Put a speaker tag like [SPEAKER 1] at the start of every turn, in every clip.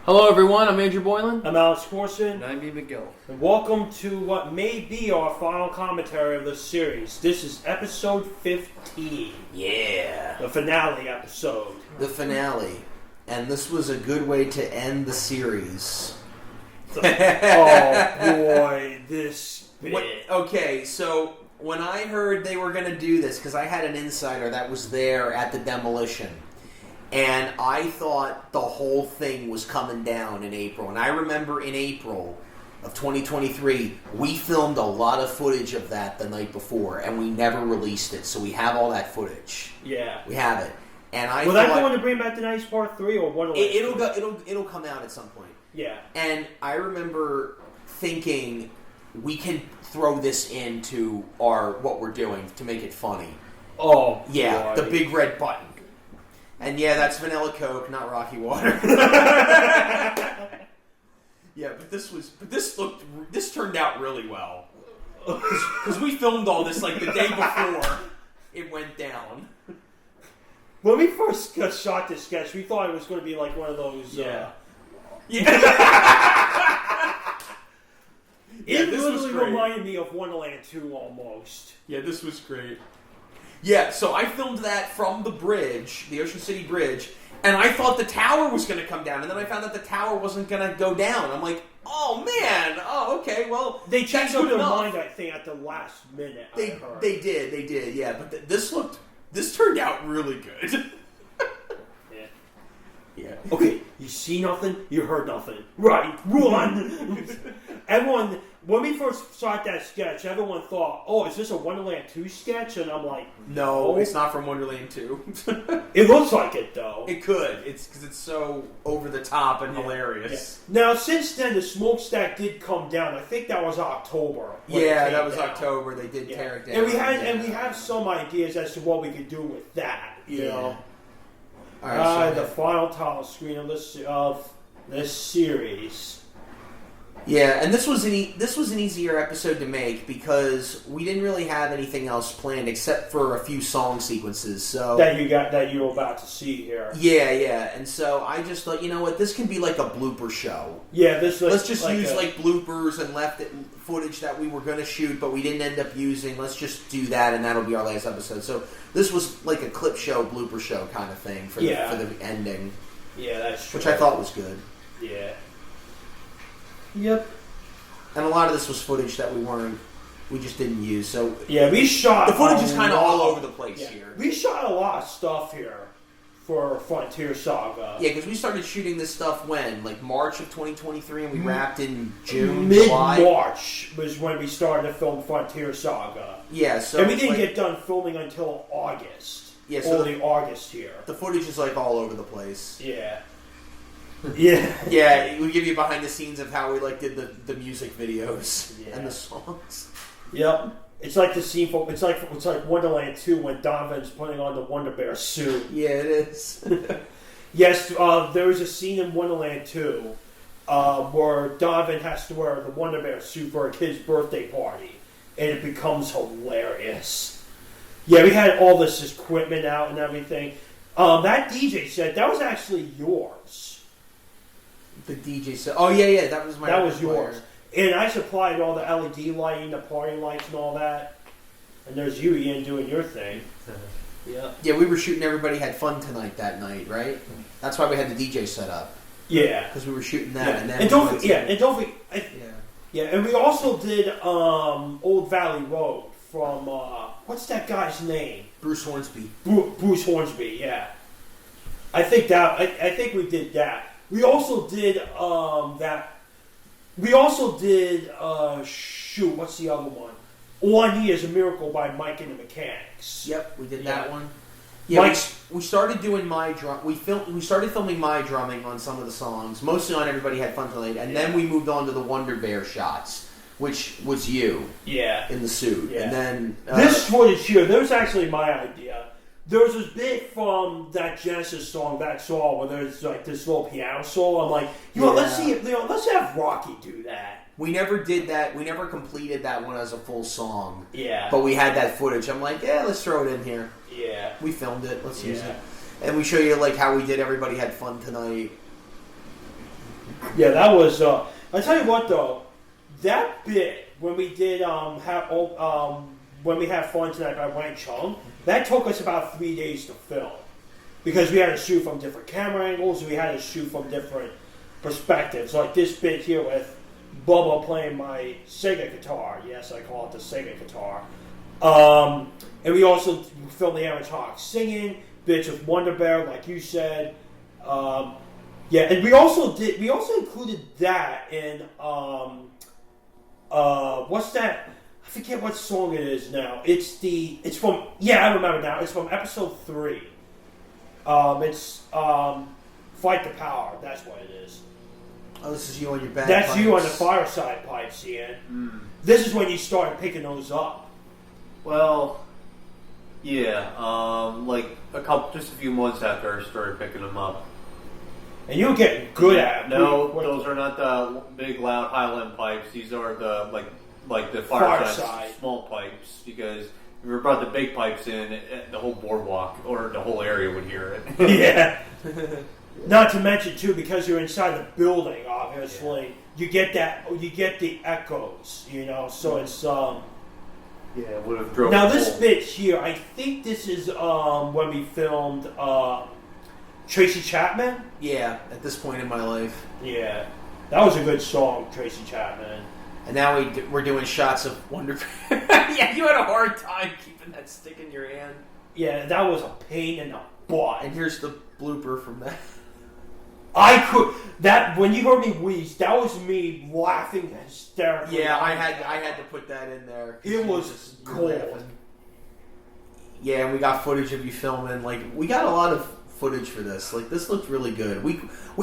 [SPEAKER 1] Hello everyone, I'm Andrew Boylan.
[SPEAKER 2] I'm Alex Corson.
[SPEAKER 3] And I'm E. McGill.
[SPEAKER 2] And welcome to what may be our final commentary of this series. This is episode 15.
[SPEAKER 4] Yeah.
[SPEAKER 2] The finale episode.
[SPEAKER 4] The finale. And this was a good way to end the series.
[SPEAKER 2] Oh boy, this bit.
[SPEAKER 4] Okay, so when I heard they were going to do this, because I had an insider that was there at the demolition, and I thought the whole thing was coming down in April. And I remember in April of 2023, we filmed a lot of footage of that the night before, and we never released it. So we have all that footage.
[SPEAKER 2] Yeah.
[SPEAKER 4] We have it. And I
[SPEAKER 2] Will
[SPEAKER 4] thought,
[SPEAKER 2] that go into Bring Back the Nights Part 3 or what?
[SPEAKER 4] It'll come out at some point.
[SPEAKER 2] Yeah.
[SPEAKER 4] And I remember thinking we can throw this into what we're doing to make it funny.
[SPEAKER 2] Oh,
[SPEAKER 4] yeah,
[SPEAKER 2] boy.
[SPEAKER 4] the big red button. And yeah, that's vanilla Coke, not Rocky Water. Yeah, but this turned out really well. Because we filmed all this like the day before it went down.
[SPEAKER 2] When we first shot this sketch, we thought it was going to be like one of those.
[SPEAKER 4] Yeah.
[SPEAKER 2] It literally reminded me of Wonderland 2 almost.
[SPEAKER 4] Yeah, this was great. Yeah, so I filmed that from the bridge, the Ocean City Bridge, and I thought the tower was going to come down, and then I found that the tower wasn't going to go down. I'm like, oh man, okay, well,
[SPEAKER 2] they changed up
[SPEAKER 4] good
[SPEAKER 2] their
[SPEAKER 4] enough.
[SPEAKER 2] mind, I think, at the last minute.
[SPEAKER 4] They did, yeah. But this turned out really good. Yeah.
[SPEAKER 2] Okay, you see nothing, you heard nothing. Right, run! Everyone, when we first shot that sketch, everyone thought, oh, is this a Wonderland 2 sketch? And I'm like,
[SPEAKER 4] no, it's not from Wonderland 2.
[SPEAKER 2] It looks like it, though.
[SPEAKER 4] It could. It's because it's so over the top and hilarious.
[SPEAKER 2] Yeah. Now, since then, the smokestack did come down. I think that was October.
[SPEAKER 4] Yeah, that was
[SPEAKER 2] down.
[SPEAKER 4] October. They did tear it down.
[SPEAKER 2] And we have some ideas as to what we could do with that. You know.
[SPEAKER 4] All right,
[SPEAKER 2] the final title screen of this series.
[SPEAKER 4] Yeah, and this was an easier episode to make because we didn't really have anything else planned except for a few song sequences. So
[SPEAKER 2] that you were about to see here.
[SPEAKER 4] Yeah, and so I just thought, you know what, this can be like a blooper show.
[SPEAKER 2] Yeah,
[SPEAKER 4] let's just use bloopers and footage that we were going to shoot, but we didn't end up using. Let's just do that, and that'll be our last episode. So this was like a clip show, blooper show kind of thing for the ending.
[SPEAKER 2] Yeah, that's true.
[SPEAKER 4] Which I thought was good.
[SPEAKER 2] Yeah. Yep.
[SPEAKER 4] And a lot of this was footage that we just didn't use. So
[SPEAKER 2] yeah, we shot.
[SPEAKER 4] The footage is kind of all over the place here.
[SPEAKER 2] We shot a lot of stuff here for Frontier Saga.
[SPEAKER 4] Yeah, because we started shooting this stuff when? Like March of 2023, and we wrapped in June,
[SPEAKER 2] Mid-March was when we started to film Frontier Saga.
[SPEAKER 4] Yeah, so...
[SPEAKER 2] And we didn't get done filming until August.
[SPEAKER 4] Yeah, so
[SPEAKER 2] only August here.
[SPEAKER 4] The footage is like all over the place.
[SPEAKER 2] Yeah. Yeah.
[SPEAKER 4] Yeah, we give you behind the scenes of how we did the music videos and the songs.
[SPEAKER 2] Yep. It's like the scene from it's like Wonderland 2 when Donovan's putting on the Wonder Bear suit.
[SPEAKER 4] Yeah, it is.
[SPEAKER 2] Yes, there is a scene in Wonderland 2 where Donovan has to wear the Wonder Bear suit for a kid's birthday party, and it becomes hilarious. Yeah, we had all this equipment out and everything. That DJ set, that was actually yours.
[SPEAKER 4] The DJ set. Oh, yeah, that was
[SPEAKER 2] That was yours. And I supplied all the LED lighting, the party lights and all that. And there's you, Ian, doing your thing. Yeah.
[SPEAKER 4] Yeah, we were shooting Everybody Had Fun Tonight that night, right? That's why we had the DJ set up.
[SPEAKER 2] Yeah.
[SPEAKER 4] Because we were shooting that.
[SPEAKER 2] Yeah.
[SPEAKER 4] And then
[SPEAKER 2] and we also did Old Valley Road from, what's that guy's name?
[SPEAKER 4] Bruce Hornsby.
[SPEAKER 2] Bruce Hornsby, yeah. I think we did that. We also did what's the other one? All I Need Is a Miracle by Mike and the Mechanics.
[SPEAKER 4] Yep, we did that one. Yeah, we started doing my drum. We started filming my drumming on some of the songs, mostly on Everybody Had Fun Tonight, and then we moved on to the Wonder Bear shots, which was you.
[SPEAKER 2] Yeah.
[SPEAKER 4] In the suit, and then
[SPEAKER 2] this footage here. That was actually my idea. There was this bit from that Genesis song, that song, where there's like this little piano solo. I'm like, let's see, let's have Rocky do that.
[SPEAKER 4] We never did that. We never completed that one as a full song.
[SPEAKER 2] Yeah.
[SPEAKER 4] But we had that footage. I'm like, yeah, let's throw it in here.
[SPEAKER 2] Yeah.
[SPEAKER 4] We filmed it. Let's use it. And we show you like how we did Everybody Had Fun Tonight.
[SPEAKER 2] Yeah, that was. I tell you what, though, that bit when we did when we had fun tonight by Wang Chung, that took us about 3 days to film because we had to shoot from different camera angles. We had to shoot from different perspectives, like this bit here with Bubba playing my Saga guitar. Yes, I call it the Saga guitar. And we also filmed the animatronics singing bits with Wonder Bear, like you said. Yeah, and we also included that in what's that? I forget what song it is now. It's from I remember now. It's from episode 3. It's Fight the Power. That's what it is.
[SPEAKER 4] Oh, this is you on your back.
[SPEAKER 2] That's
[SPEAKER 4] pipes.
[SPEAKER 2] you on the fireside pipes, Ian. This is when you started picking those up.
[SPEAKER 1] Well, yeah, just a few months after I started picking them up.
[SPEAKER 2] And you were getting good at it.
[SPEAKER 1] No, those are not the big, loud Highland pipes. These are the like the fireside small pipes. Because if we brought the big pipes in, the whole boardwalk or the whole area would hear it.
[SPEAKER 2] Yeah. Not to mention too, because you're inside the building. Obviously, you get the echoes. So it's
[SPEAKER 1] Yeah, it would have drove.
[SPEAKER 2] Now this bit here, I think this is when we filmed Tracy Chapman.
[SPEAKER 4] Yeah, at this point in my life.
[SPEAKER 2] Yeah, that was a good song, Tracy Chapman.
[SPEAKER 4] And now we're doing shots of Wonder Bear. Yeah, you had a hard time keeping that stick in your hand.
[SPEAKER 2] Yeah, that was a pain in the butt.
[SPEAKER 4] And here's the blooper from that.
[SPEAKER 2] When you heard me wheeze, that was me laughing hysterically.
[SPEAKER 4] Yeah, I had to put that in there.
[SPEAKER 2] It was cold.
[SPEAKER 4] Yeah, and we got footage of you filming. We got a lot of footage for this. This looked really good. We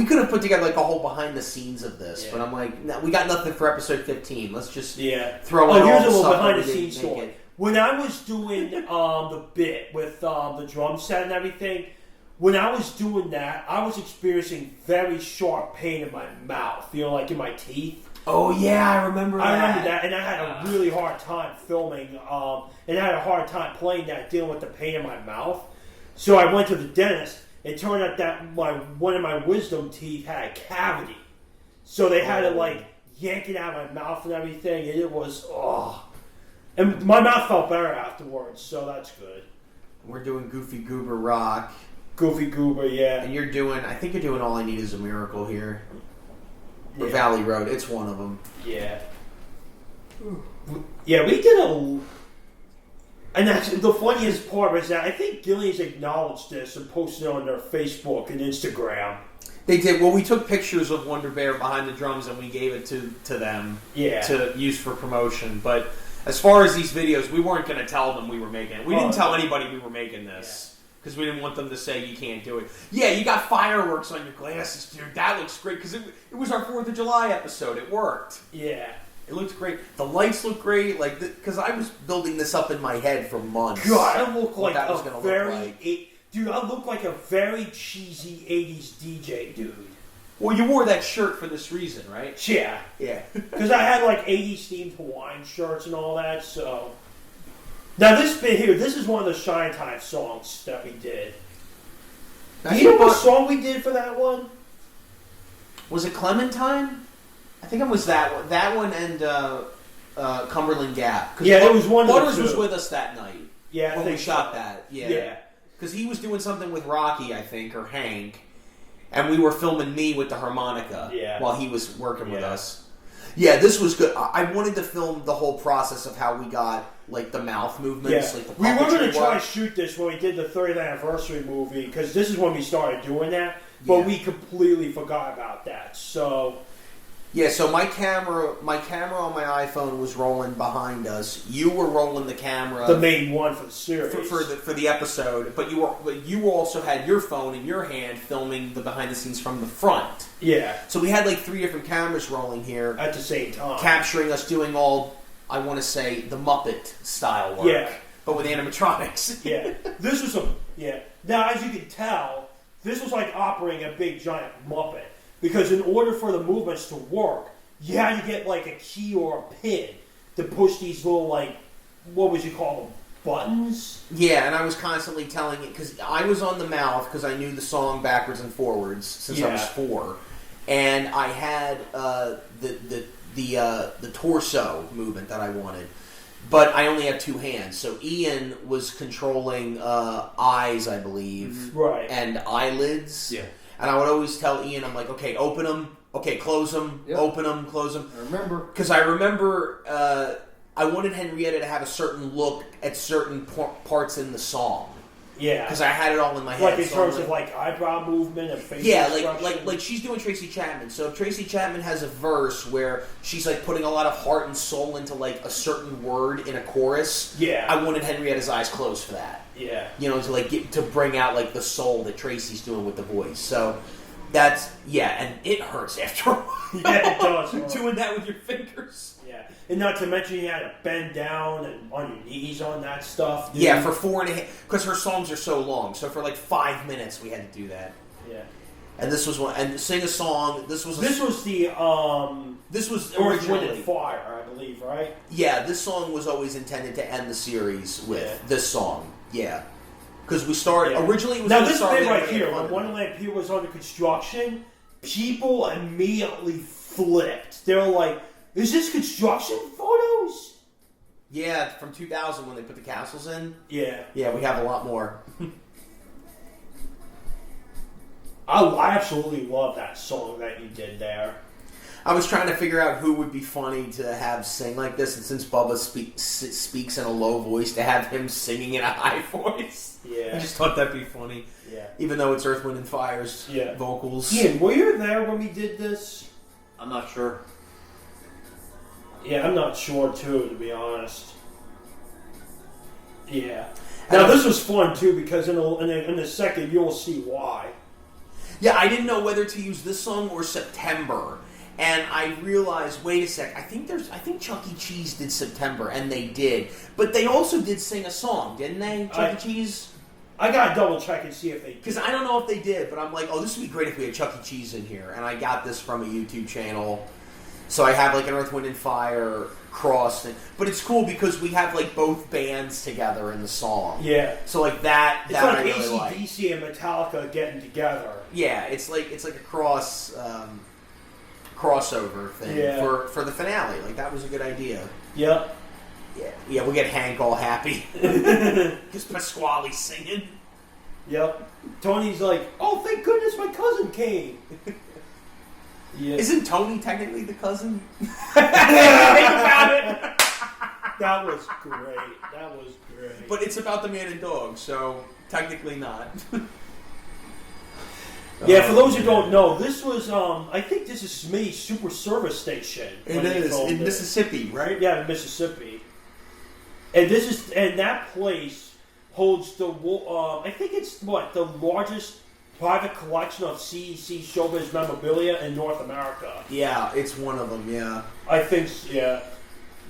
[SPEAKER 4] could have put together a whole behind the scenes of this, but I'm like, no, we got nothing for episode 15. Let's just throw in all
[SPEAKER 2] here's a
[SPEAKER 4] the
[SPEAKER 2] little
[SPEAKER 4] stuff
[SPEAKER 2] behind the scenes story. When I was doing the bit with the drum set and everything, when I was doing that, I was experiencing very sharp pain in my mouth, in my teeth.
[SPEAKER 4] Oh yeah, I remember that.
[SPEAKER 2] And I had a really hard time filming, and I had a hard time playing that, dealing with the pain in my mouth. So I went to the dentist. It turned out that one of my wisdom teeth had a cavity, so they had to yank it out of my mouth and everything, and it was and my mouth felt better afterwards, so that's good.
[SPEAKER 4] We're doing Goofy Goober Rock.
[SPEAKER 2] Goofy Goober, yeah.
[SPEAKER 4] And I think you're doing All I Need Is a Miracle here. Or Valley Road, it's one of them.
[SPEAKER 2] Yeah. Yeah, we did and that's the funniest part is that I think Gillian's acknowledged this and posted it on their Facebook and Instagram.
[SPEAKER 4] They did. Well, we took pictures of Wonder Bear behind the drums and we gave it to them to use for promotion. But as far as these videos, we weren't going to tell them we were making it. We didn't tell anybody we were making this. Because we didn't want them to say you can't do it. Yeah, you got fireworks on your glasses, dude. That looks great. Because it was our 4th of July episode. It worked.
[SPEAKER 2] Yeah.
[SPEAKER 4] It looked great. The lights look great. Because I was building this up in my head for months.
[SPEAKER 2] God, I look like dude, I look like a very cheesy 80s DJ dude.
[SPEAKER 4] Well, you wore that shirt for this reason, right?
[SPEAKER 2] Yeah.
[SPEAKER 4] Yeah.
[SPEAKER 2] Because I had 80s themed Hawaiian shirts and all that, so... Now this bit here, this is one of the Shine Time songs that we did. Do you know what song we did for that one?
[SPEAKER 4] Was it Clementine? I think it was that one. That one and Cumberland Gap.
[SPEAKER 2] Yeah, it was one of the
[SPEAKER 4] Butters
[SPEAKER 2] two.
[SPEAKER 4] was with us that night.
[SPEAKER 2] Yeah,
[SPEAKER 4] when we shot that. Yeah. Because he was doing something with Rocky, I think, or Hank, and we were filming me with the harmonica while he was working with us. Yeah, this was good. I wanted to film the whole process of how we got the mouth movements, the
[SPEAKER 2] we were going to try
[SPEAKER 4] work.
[SPEAKER 2] to shoot this when we did the 30th anniversary movie because this is when we started doing that, but we completely forgot about that. So
[SPEAKER 4] yeah, so my camera on my iPhone was rolling behind us. You were rolling the camera,
[SPEAKER 2] the main one for the series
[SPEAKER 4] for the episode, but you also had your phone in your hand filming the behind the scenes from the front.
[SPEAKER 2] Yeah.
[SPEAKER 4] So we had 3 different cameras rolling here
[SPEAKER 2] at the same time,
[SPEAKER 4] capturing us doing all, I want to say, the Muppet style work.
[SPEAKER 2] Yeah.
[SPEAKER 4] But with animatronics.
[SPEAKER 2] Yeah. This was Now, as you can tell, this was like operating a big giant Muppet. Because in order for the movements to work, you had to get a key or a pin to push these little, what would you call them? Buttons?
[SPEAKER 4] Yeah, and I was constantly telling it, because I was on the mouth, because I knew the song backwards and forwards since I was 4. and I had the torso movement that I wanted, but I only have two hands. So Ian was controlling eyes, I believe,
[SPEAKER 2] right,
[SPEAKER 4] and eyelids.
[SPEAKER 1] Yeah.
[SPEAKER 4] And I would always tell Ian, I'm like, okay, open them, okay, close them,
[SPEAKER 3] Yep.
[SPEAKER 4] open them, close them.
[SPEAKER 3] I remember.
[SPEAKER 4] Because I remember I wanted Henrietta to have a certain look at certain parts in the song.
[SPEAKER 2] yeah,
[SPEAKER 4] Because I had it all in my head.
[SPEAKER 2] like in
[SPEAKER 4] so I'm
[SPEAKER 2] terms of like eyebrow movement and face
[SPEAKER 4] yeah,
[SPEAKER 2] expression.
[SPEAKER 4] like she's doing Tracy Chapman. So if Tracy Chapman has a verse where she's like putting a lot of heart and soul into like a certain word in a chorus,
[SPEAKER 2] yeah,
[SPEAKER 4] I wanted Henrietta's eyes closed for that.
[SPEAKER 2] yeah,
[SPEAKER 4] You know, to like to bring out like the soul that Tracy's doing with the voice. So that's and it hurts after a while.
[SPEAKER 2] Yeah, it does.
[SPEAKER 4] Doing that with your fingers.
[SPEAKER 2] yeah, and not to mention you had to bend down and on your knees on that stuff. Dude.
[SPEAKER 4] Yeah, for 4.5, because her songs are so long. So for like 5 minutes, we had to do that.
[SPEAKER 2] yeah.
[SPEAKER 4] And this was one, and sing a song. This was
[SPEAKER 2] the
[SPEAKER 4] this was
[SPEAKER 2] Earth, Wind,
[SPEAKER 4] originally
[SPEAKER 2] and Fire, I believe, right?
[SPEAKER 4] Yeah, this song was always intended to end the series with this song. Yeah, because we started originally. It was
[SPEAKER 2] now
[SPEAKER 4] gonna
[SPEAKER 2] this
[SPEAKER 4] start
[SPEAKER 2] thing
[SPEAKER 4] with
[SPEAKER 2] right here, when Wonderland Pier was under construction, people immediately flipped. They were like, "Is this construction photos?"
[SPEAKER 4] Yeah, from 2000 when they put the castles in.
[SPEAKER 2] Yeah,
[SPEAKER 4] Yeah, we have a lot more.
[SPEAKER 2] I absolutely love that song that you did there.
[SPEAKER 4] I was trying to figure out who would be funny to have sing like this, and since Bubba speaks in a low voice, to have him singing in a high voice.
[SPEAKER 2] Yeah,
[SPEAKER 4] I just thought that'd be funny.
[SPEAKER 2] yeah.
[SPEAKER 4] Even though it's Earth, Wind, and Fire's vocals.
[SPEAKER 2] Ian, were you there when we did this?
[SPEAKER 1] I'm not sure.
[SPEAKER 2] Yeah, I'm not sure too, to be honest. Yeah. Now this was fun too because in a second you'll see why.
[SPEAKER 4] Yeah, I didn't know whether to use this song or September, and I realized, wait a sec, I think Chuck E. Cheese did September, and they did, but they also did sing a song, didn't they? Chuck E. Cheese.
[SPEAKER 2] I gotta double check and see if they did.
[SPEAKER 4] Because I don't know if they did, but I'm like, oh, this would be great if we had Chuck E. Cheese in here, and I got this from a YouTube channel. So I have like an Earth, Wind, and Fire cross, but it's cool because we have like both bands together in the song.
[SPEAKER 2] Yeah.
[SPEAKER 4] So like that,
[SPEAKER 2] It's
[SPEAKER 4] that
[SPEAKER 2] like
[SPEAKER 4] I really like.
[SPEAKER 2] AC/DC and Metallica getting together.
[SPEAKER 4] Yeah, it's like a crossover thing for the finale. Like that was a good idea.
[SPEAKER 2] Yep.
[SPEAKER 4] Yeah, we'll get Hank all happy because Pasquale's singing.
[SPEAKER 2] Yep. Tony's like, oh, thank goodness my cousin came. Yeah.
[SPEAKER 4] Isn't Tony technically the cousin? Think about it.
[SPEAKER 2] That was great. That was great.
[SPEAKER 4] But it's about the man and dog, so technically not.
[SPEAKER 2] Yeah, for those who don't know, this was, I think this is Smitty's Super Service Station.
[SPEAKER 4] It is in Mississippi, right?
[SPEAKER 2] Yeah, in Mississippi. And that place holds the, I think it's the largest private collection of CEC showbiz memorabilia in North America.
[SPEAKER 4] Yeah, it's one of them, yeah.
[SPEAKER 2] I think, yeah.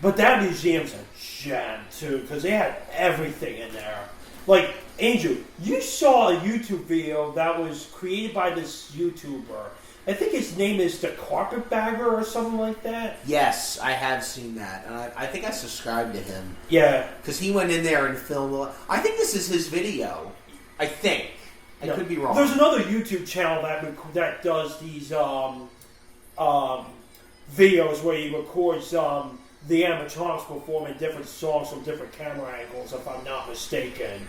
[SPEAKER 2] But that museum's a gem, too, because they had everything in there. Like, Angel, you saw a YouTube video that was created by this YouTuber. I think his name is The Carpetbagger or something like that.
[SPEAKER 4] Yes, I have seen that. And I think I subscribed to him.
[SPEAKER 2] Yeah.
[SPEAKER 4] Because he went in there and filmed I think this is his video. I think. I could be wrong.
[SPEAKER 2] There's another YouTube channel that does these videos where he records the animatronics performing different songs from different camera angles, if I'm not mistaken.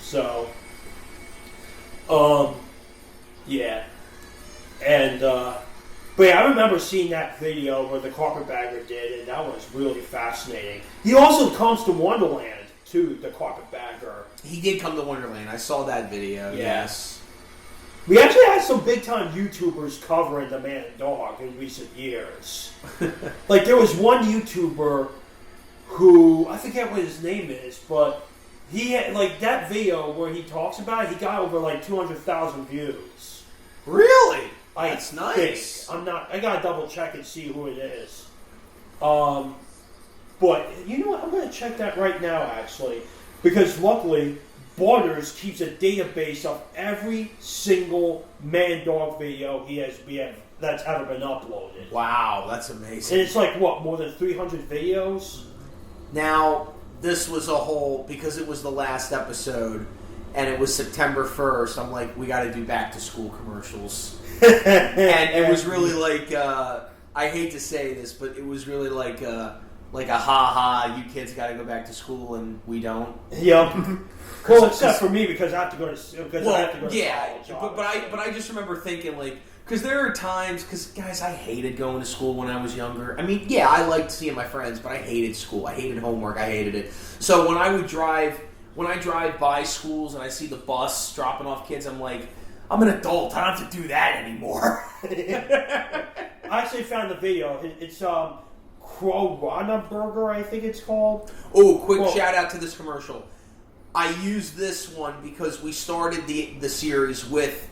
[SPEAKER 2] So, yeah. And, but yeah, I remember seeing that video where the Carpetbagger did, and that was really fascinating. He also comes to Wonderland, too, the Carpetbagger.
[SPEAKER 4] He did come to Wonderland. I saw that video, yes.
[SPEAKER 2] We actually had some big-time YouTubers covering the man and dog in recent years. Like, there was one YouTuber who, I forget what his name is, but he had, like, that video where he talks about it, he got over, like, 200,000 views.
[SPEAKER 4] Really? That's nice.
[SPEAKER 2] I gotta double-check and see who it is. But, you know what, I'm gonna check that right now, actually. Because, luckily, Borders keeps a database of every single man-dog video that's ever been uploaded.
[SPEAKER 4] Wow, that's amazing.
[SPEAKER 2] And it's like, what, more than 300 videos?
[SPEAKER 4] Now, this was a whole, because it was the last episode, and it was September 1st. I'm like, we got to do back to school commercials, and it was really like, I hate to say this, but it was really like a ha, you kids got to go back to school and we don't.
[SPEAKER 2] Yep. Well, except for me because I have to go to college.
[SPEAKER 4] But I just remember thinking like, because there are times, because guys, I hated going to school when I was younger. I mean, yeah, I liked seeing my friends, but I hated school. I hated homework. I hated it. So when I drive by schools and I see the bus dropping off kids, I'm like, I'm an adult. I don't have to do that anymore.
[SPEAKER 2] I actually found the video. It's Corona Burger, I think it's called.
[SPEAKER 4] Oh, quick shout out to this commercial. I used this one because we started the series with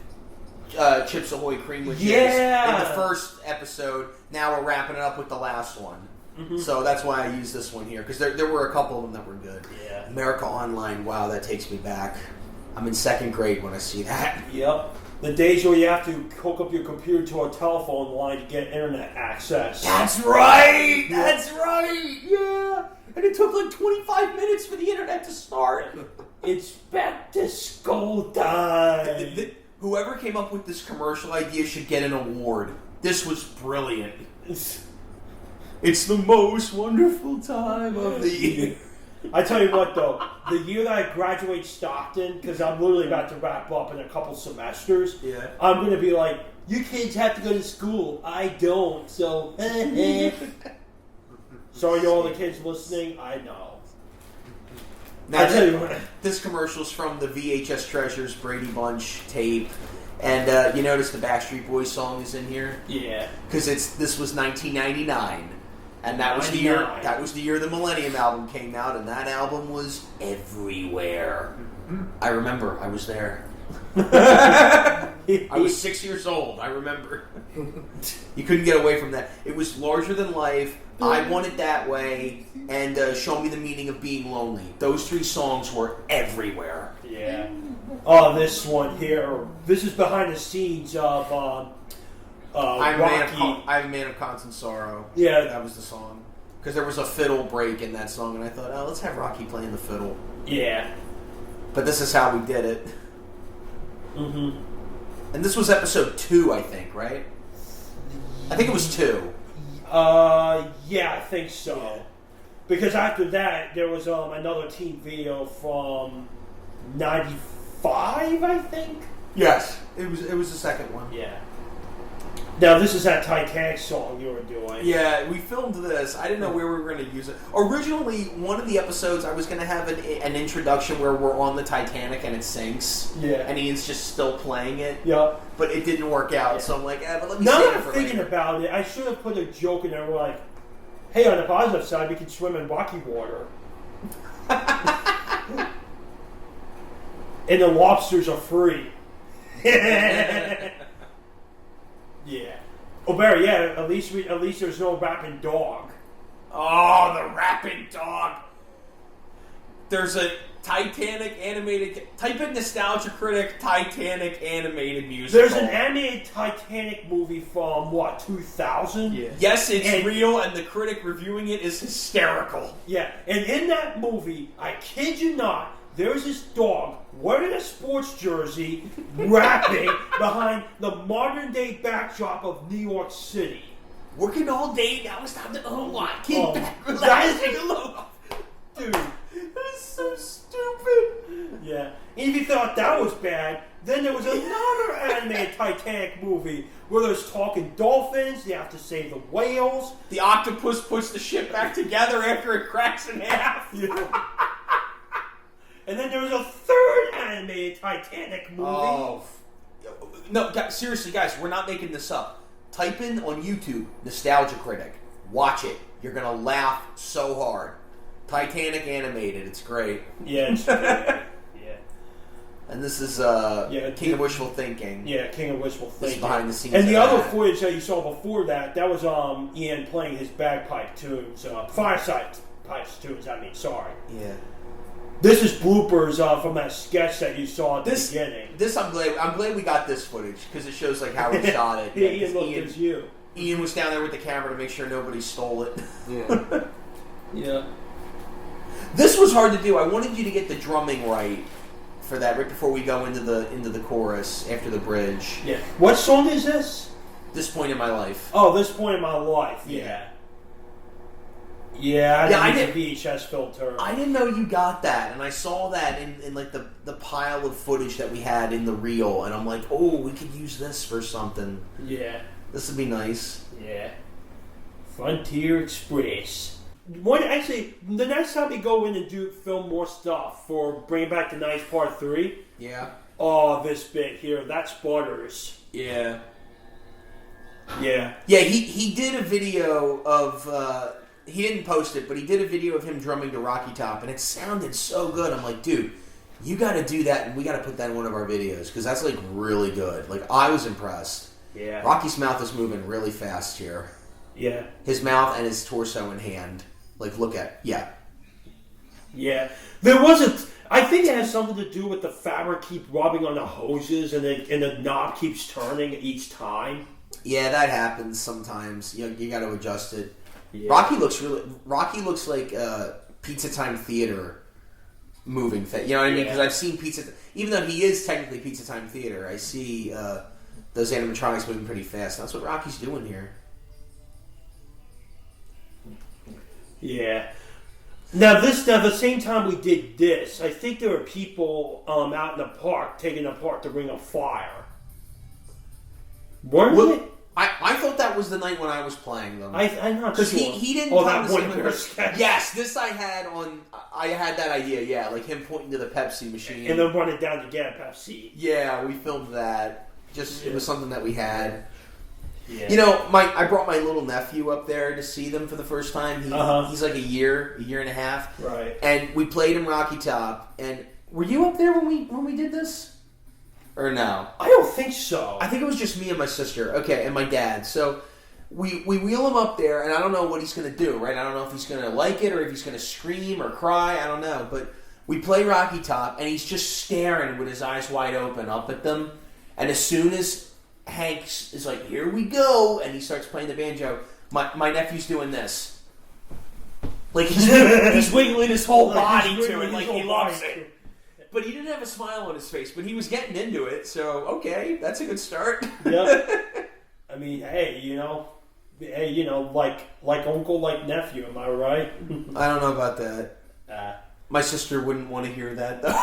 [SPEAKER 4] Chips Ahoy Cream with Chips in the first episode. Now we're wrapping it up with the last one. Mm-hmm. So that's why I used this one here, because there were a couple of them that were good.
[SPEAKER 2] Yeah.
[SPEAKER 4] America Online, wow, that takes me back. I'm in second grade when I see that.
[SPEAKER 2] Yep. The days where you have to hook up your computer to a telephone line to get internet access.
[SPEAKER 4] That's right! That's right! Yeah! And it took like 25 minutes for the internet to start.
[SPEAKER 2] It's back to school time.
[SPEAKER 4] Whoever came up with this commercial idea should get an award. This was brilliant. It's the most wonderful time of the year.
[SPEAKER 2] I tell you what, though, the year that I graduate Stockton, because I'm literally about to wrap up in a couple semesters, I'm going to be like, you kids have to go to school. I don't, so... Sorry to all the kids listening, I know.
[SPEAKER 4] Now, this commercial's from the VHS Treasures Brady Bunch tape, and you notice the Backstreet Boys song is in here?
[SPEAKER 2] Yeah.
[SPEAKER 4] Because this was 1999. And that was the year the Millennium album came out, and that album was everywhere. I remember, I was there. I was 6 years old, I remember. You couldn't get away from that. It was larger than life, I Want It That Way, and Show Me the Meaning of Being Lonely. Those three songs were everywhere.
[SPEAKER 2] Yeah. Oh, this one here. This is behind the scenes of...
[SPEAKER 4] I'm a Man of Constant Sorrow.
[SPEAKER 2] Yeah.
[SPEAKER 4] That was the song. Because there was a fiddle break in that song, and I thought, oh, let's have Rocky playing the fiddle.
[SPEAKER 2] Yeah.
[SPEAKER 4] But this is how we did it.
[SPEAKER 2] Mm-hmm.
[SPEAKER 4] And this was episode 2, I think, right? I think it was 2.
[SPEAKER 2] Yeah, I think so. Yeah. Because after that, there was another team video from 95, I think?
[SPEAKER 4] Yes. It was the second one.
[SPEAKER 2] Yeah. Now, this is that Titanic song you were doing.
[SPEAKER 4] Yeah, we filmed this. I didn't know where we were going to use it. Originally, one of the episodes, I was going to have an introduction where we're on the Titanic and it sinks.
[SPEAKER 2] Yeah.
[SPEAKER 4] And Ian's just still playing it.
[SPEAKER 2] Yeah.
[SPEAKER 4] But it didn't work out, so I'm like, but let me
[SPEAKER 2] now
[SPEAKER 4] save
[SPEAKER 2] that
[SPEAKER 4] it
[SPEAKER 2] I'm
[SPEAKER 4] for
[SPEAKER 2] thinking
[SPEAKER 4] later.
[SPEAKER 2] about it, I should have put a joke in there where like, hey, on the positive side, we can swim in rocky water. And the lobsters are free. Yeah. Oh, Barry, yeah, at least there's no rapping dog.
[SPEAKER 4] Oh, the rapping dog. There's a Titanic animated... Type in Nostalgia Critic Titanic animated musical.
[SPEAKER 2] There's an animated Titanic movie from, 2000?
[SPEAKER 4] Yeah. Yes, it's real, and the critic reviewing it is hysterical.
[SPEAKER 2] Yeah, and in that movie, I kid you not, there's this dog wearing a sports jersey, rapping behind the modern-day backdrop of New York City.
[SPEAKER 4] Working all day, now it's time to unwind. Kid back,
[SPEAKER 2] relaxing
[SPEAKER 4] alone.
[SPEAKER 2] Dude.
[SPEAKER 4] That is so stupid.
[SPEAKER 2] Yeah. And if you thought that was bad, then there was another animated Titanic movie where there's talking dolphins, they have to save the whales.
[SPEAKER 4] The octopus puts the ship back together after it cracks in half.
[SPEAKER 2] Yeah. And then there was a third animated Titanic movie.
[SPEAKER 4] Oh. No, seriously, guys, we're not making this up. Type in on YouTube, Nostalgia Critic. Watch it. You're going to laugh so hard. Titanic animated. It's great.
[SPEAKER 2] Yeah, it's great. Yeah.
[SPEAKER 4] And this is King of Wishful Thinking.
[SPEAKER 2] Yeah, King of Wishful Thinking.
[SPEAKER 4] This is behind the scenes.
[SPEAKER 2] And the other footage that you saw before that was Ian playing his bagpipe tunes. Fireside pipes tunes, sorry.
[SPEAKER 4] Yeah.
[SPEAKER 2] This is bloopers from that sketch that you saw at the beginning.
[SPEAKER 4] This I'm glad we got this footage because it shows like how we shot it.
[SPEAKER 2] Ian looked at you.
[SPEAKER 4] Ian was down there with the camera to make sure nobody stole it.
[SPEAKER 2] Yeah. Yeah.
[SPEAKER 4] This was hard to do. I wanted you to get the drumming right for that right before we go into the chorus after the bridge.
[SPEAKER 2] Yeah. What song is this?
[SPEAKER 4] This point in my life.
[SPEAKER 2] Oh, This Point in My Life. Yeah. Yeah, I did the VHS filter.
[SPEAKER 4] I didn't know you got that, and I saw that in like the pile of footage that we had in the reel, and I'm like, oh, we could use this for something.
[SPEAKER 2] Yeah.
[SPEAKER 4] This would be nice.
[SPEAKER 2] Yeah. Frontier Express. Actually, the next time we go in and film more stuff for Bring Back the Night Part 3.
[SPEAKER 4] Yeah.
[SPEAKER 2] Oh, this bit here, that's Butters.
[SPEAKER 4] Yeah.
[SPEAKER 2] Yeah.
[SPEAKER 4] Yeah, he did a video of... he didn't post it, but he did a video of him drumming to Rocky Top, and it sounded so good. I'm like, dude, you got to do that, and we got to put that in one of our videos, because that's, like, really good. Like, I was impressed.
[SPEAKER 2] Yeah.
[SPEAKER 4] Rocky's mouth is moving really fast here.
[SPEAKER 2] Yeah.
[SPEAKER 4] His mouth and his torso in hand. Like, look at... Yeah.
[SPEAKER 2] Yeah. There wasn't... I think it has something to do with the fabric keep rubbing on the hoses, and the knob keeps turning each time.
[SPEAKER 4] Yeah, that happens sometimes. You got to adjust it.
[SPEAKER 2] Yeah.
[SPEAKER 4] Rocky looks like Pizza Time Theater moving thing. You know what I mean? Because I've seen even though he is technically Pizza Time Theater, I see those animatronics moving pretty fast. That's what Rocky's doing here.
[SPEAKER 2] Yeah. Now the same time we did this, I think there were people out in the park taking apart the Ring of Fire. Weren't they?
[SPEAKER 4] I thought that was the night when I was playing them.
[SPEAKER 2] I'm not sure.
[SPEAKER 4] Because he didn't.
[SPEAKER 2] Oh, that one sketch.
[SPEAKER 4] Yes, this I had that idea. Yeah, like him pointing to the Pepsi machine
[SPEAKER 2] and then running down to get a Pepsi.
[SPEAKER 4] Yeah, we filmed that. It was something that we had.
[SPEAKER 2] Yeah.
[SPEAKER 4] You know, I brought my little nephew up there to see them for the first time. He's like a year and a half.
[SPEAKER 2] Right.
[SPEAKER 4] And we played him Rocky Top. And were you up there when we did this? Or no?
[SPEAKER 2] I don't think so.
[SPEAKER 4] I think it was just me and my sister. Okay, and my dad. So we wheel him up there, and I don't know what he's going to do, right? I don't know if he's going to like it or if he's going to scream or cry. I don't know. But we play Rocky Top, and he's just staring with his eyes wide open up at them. And as soon as Hanks is like, here we go, and he starts playing the banjo, my nephew's doing this. Like, he's wiggling his whole body to it, like he loves it. But he didn't have a smile on his face, but he was getting into it, so, okay, that's a good start.
[SPEAKER 2] Yep. I mean, hey, like uncle, like nephew, am I right?
[SPEAKER 4] I don't know about that. My sister wouldn't want to hear that, though.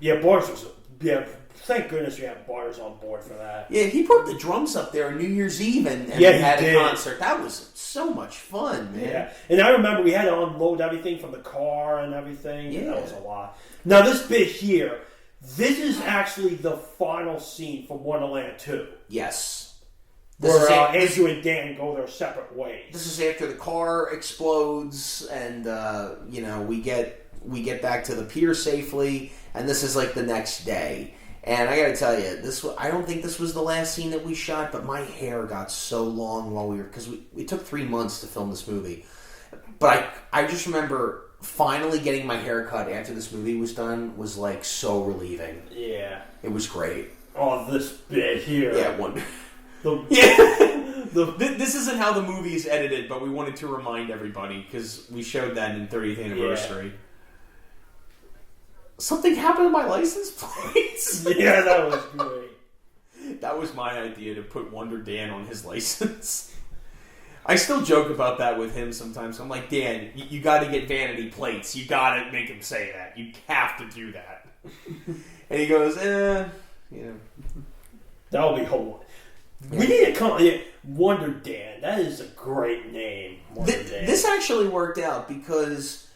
[SPEAKER 2] Yeah, Bars was... Yeah, thank goodness we have Bars on board for that.
[SPEAKER 4] Yeah, he put the drums up there on New Year's Eve and
[SPEAKER 2] he
[SPEAKER 4] had
[SPEAKER 2] did.
[SPEAKER 4] A concert. That was so much fun, man.
[SPEAKER 2] Yeah, and I remember we had to unload everything from the car and everything.
[SPEAKER 4] Yeah.
[SPEAKER 2] That was a lot. Now, this bit here, this is actually the final scene from Wonderland 2.
[SPEAKER 4] Yes.
[SPEAKER 2] Where Andrew and Dan go their separate ways.
[SPEAKER 4] This is after the car explodes and, we get back to the pier safely, and this is like the next day. And I gotta tell you, I don't think this was the last scene that we shot, but my hair got so long while because we took 3 months to film this movie. But I just remember finally getting my hair cut after this movie was done was like so relieving.
[SPEAKER 2] Yeah.
[SPEAKER 4] It was great.
[SPEAKER 2] Oh, this bit here.
[SPEAKER 4] Yeah, This isn't how the movie is edited, but we wanted to remind everybody because we showed that in 30th anniversary. Yeah. Something happened to my license plates.
[SPEAKER 2] Yeah, that was great.
[SPEAKER 4] That was my idea to put Wonder Dan on his license. I still joke about that with him sometimes. I'm like, Dan, you got to get vanity plates. You got to make him say that. You have to do that. And he goes,
[SPEAKER 2] That'll be whole. Yeah. We need to come. Yeah, Wonder Dan. That is a great name.
[SPEAKER 4] This actually worked out because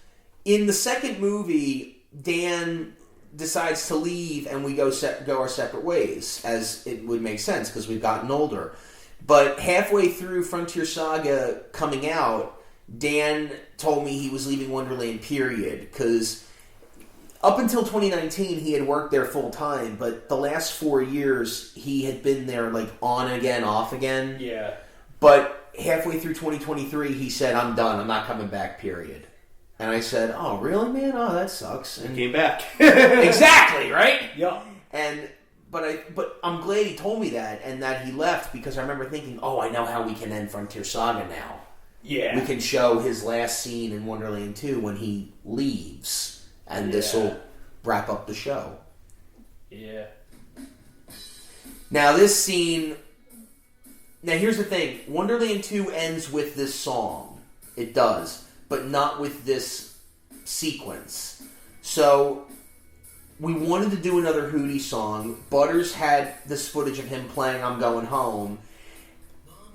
[SPEAKER 4] in the second movie, Dan decides to leave and we go our separate ways, as it would make sense because we've gotten older. But halfway through Frontier Saga coming out, Dan told me he was leaving Wonderland, period, because up until 2019 he had worked there full time, but the last 4 years he had been there like on again, off again.
[SPEAKER 2] Yeah.
[SPEAKER 4] But halfway through 2023 he said, I'm done, I'm not coming back, period. And I said, oh, really, man? Oh, that sucks. And
[SPEAKER 1] came back.
[SPEAKER 4] Exactly, right?
[SPEAKER 2] Yeah.
[SPEAKER 4] But I'm glad he told me that and that he left because I remember thinking, oh, I know how we can end Frontier Saga now.
[SPEAKER 2] Yeah.
[SPEAKER 4] we can show his last scene in Wonderland 2 when he leaves. And this will wrap up the show.
[SPEAKER 2] Yeah.
[SPEAKER 4] Now, this scene... Now, here's the thing. Wonderland 2 ends with this song. It does. But not with this sequence. So, we wanted to do another Hootie song. Butters had this footage of him playing I'm Going Home.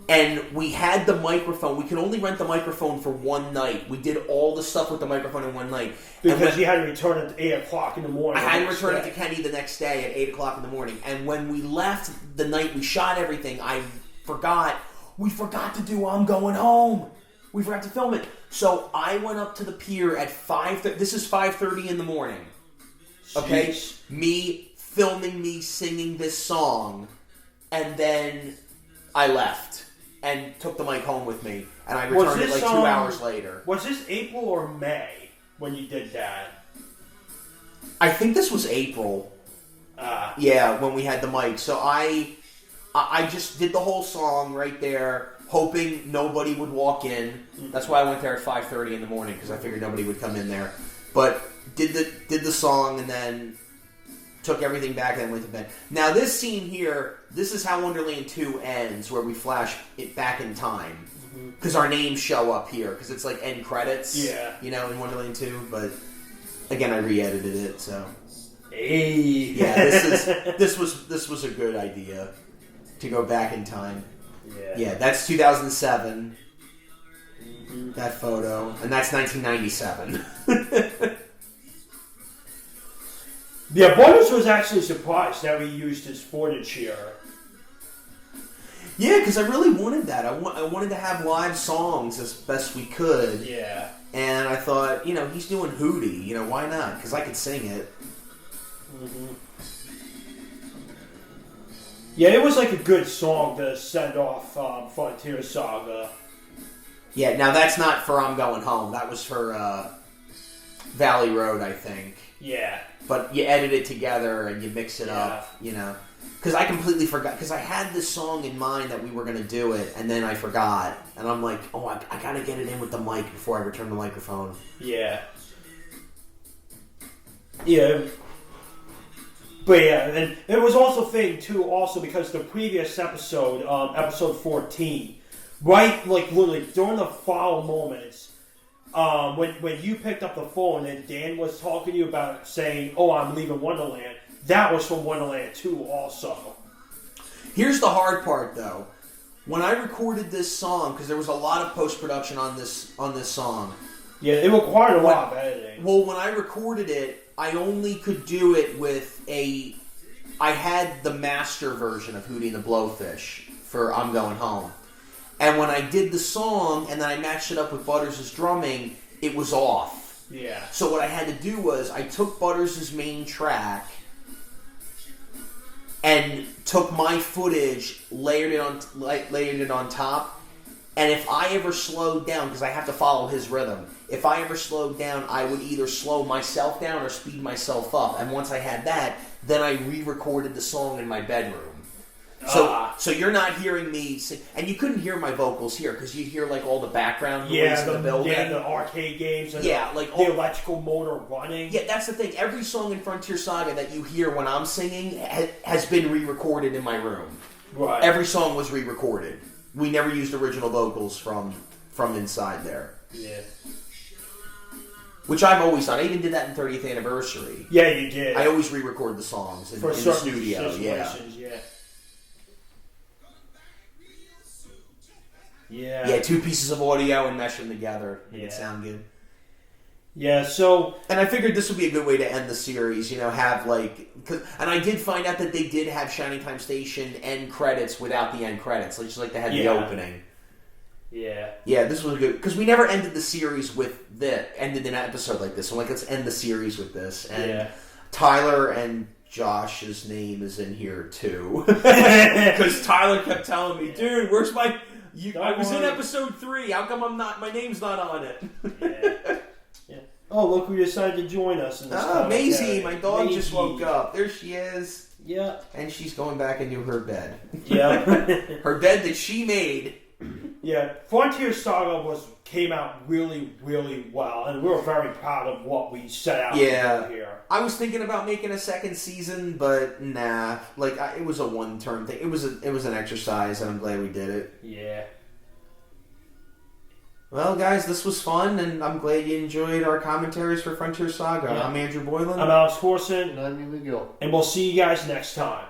[SPEAKER 4] And we had the microphone. We could only rent the microphone for one night. We did all the stuff with the microphone in one night.
[SPEAKER 2] Because you had to return it at 8 o'clock in the morning.
[SPEAKER 4] I had to return it to Kenny the next day at 8 o'clock in the morning. And when we left the night we shot everything, we forgot to do I'm Going Home. We forgot to film it. So I went up to the pier at 5:30. This is 5:30 in the morning. Okay?
[SPEAKER 2] Jeez.
[SPEAKER 4] Me filming me singing this song. And then I left. And took the mic home with me. And I returned it like 2 hours later.
[SPEAKER 2] Was this April or May when you did that?
[SPEAKER 4] I think this was April. Yeah, when we had the mic. So I just did the whole song right there, hoping nobody would walk in. That's why I went there at 5:30 in the morning, because I figured nobody would come in there. But did the song and then took everything back and went to bed. Now this scene here, this is how Wonderland 2 ends, where we flash it back in time. Because our names show up here, because it's like end credits, in Wonderland 2. But again, I re-edited it, so.
[SPEAKER 2] Hey.
[SPEAKER 4] Yeah, this was a good idea to go back in time. Yeah, that's 2007. That photo, and that's 1997.
[SPEAKER 2] Yeah, Butters was actually surprised that we used his footage here.
[SPEAKER 4] Yeah, because I really wanted that. I wanted to have live songs as best we could.
[SPEAKER 2] Yeah.
[SPEAKER 4] And I thought, he's doing Hootie. Why not? Because I could sing it.
[SPEAKER 2] Mm-hmm. Yeah, it was like a good song to send off Frontier Saga.
[SPEAKER 4] Yeah, now that's not for I'm Going Home. That was for Valley Road, I think.
[SPEAKER 2] Yeah.
[SPEAKER 4] But you edit it together and you mix it up, Because I completely forgot. Because I had this song in mind that we were going to do it, and then I forgot. And I'm like, I got to get it in with the mic before I return the microphone.
[SPEAKER 2] Yeah. Yeah. But yeah, and it was also a thing, too, also because the previous episode, episode 14, right, like, literally, during the foul moments, when you picked up the phone and Dan was talking to you about saying, I'm leaving Wonderland, that was from Wonderland 2 also.
[SPEAKER 4] Here's the hard part, though. When I recorded this song, because there was a lot of post-production on this song.
[SPEAKER 2] Yeah, it required a lot of editing.
[SPEAKER 4] Well, when I recorded it, I only could do it with I had the master version of Hootie and the Blowfish for I'm Going Home. And when I did the song, and then I matched it up with Butters' drumming, it was off.
[SPEAKER 2] Yeah.
[SPEAKER 4] So what I had to do was, I took Butters' main track, and took my footage, layered it on top, and if I ever slowed down, because I have to follow his rhythm, if I ever slowed down, I would either slow myself down or speed myself up. And once I had that, then I re-recorded the song in my bedroom. So you're not hearing me sing, and you couldn't hear my vocals here because you hear like all the background noise in the building.
[SPEAKER 2] Yeah, the arcade games, and
[SPEAKER 4] like
[SPEAKER 2] the electrical motor running.
[SPEAKER 4] Yeah, that's the thing. Every song in Frontier Saga that you hear when I'm singing has been re-recorded in my room.
[SPEAKER 2] Right.
[SPEAKER 4] Every song was re-recorded. We never used original vocals from inside there.
[SPEAKER 2] Yeah.
[SPEAKER 4] Which I've always done. I even did that in 30th anniversary.
[SPEAKER 2] Yeah, you did.
[SPEAKER 4] I always re-record the songs in the studio. Yeah. Yeah, two pieces of audio and mesh them together. Make it sound good.
[SPEAKER 2] Yeah, so...
[SPEAKER 4] And I figured this would be a good way to end the series, have and I did find out that they did have Shining Time Station end credits without the end credits. Just like they had the opening.
[SPEAKER 2] Yeah.
[SPEAKER 4] Yeah, this was good. Because we never ended the series with ended an episode like this. So let's end the series with this. And Tyler and Josh's name is in here too. Because Tyler kept telling me, dude, where's my... I was in episode 3. How come my name's not on it?
[SPEAKER 2] Yeah. Oh, look who decided to join us in this.
[SPEAKER 4] Maisie, my dog just woke up. There she is.
[SPEAKER 2] Yeah.
[SPEAKER 4] And she's going back into her bed.
[SPEAKER 2] Yeah.
[SPEAKER 4] Her bed that she made
[SPEAKER 2] Yeah, Frontier Saga came out really, really well, and we were very proud of what we set out to do here.
[SPEAKER 4] I was thinking about making a second season, but nah. Like it was a one-term thing. It was an exercise, and I'm glad we did it.
[SPEAKER 2] Yeah.
[SPEAKER 4] Well, guys, this was fun, and I'm glad you enjoyed our commentaries for Frontier Saga.
[SPEAKER 2] Yeah.
[SPEAKER 4] I'm Andrew Boylan.
[SPEAKER 2] I'm Alex Corson.
[SPEAKER 1] And I'm Lee Gill.
[SPEAKER 2] And we'll see you guys next time.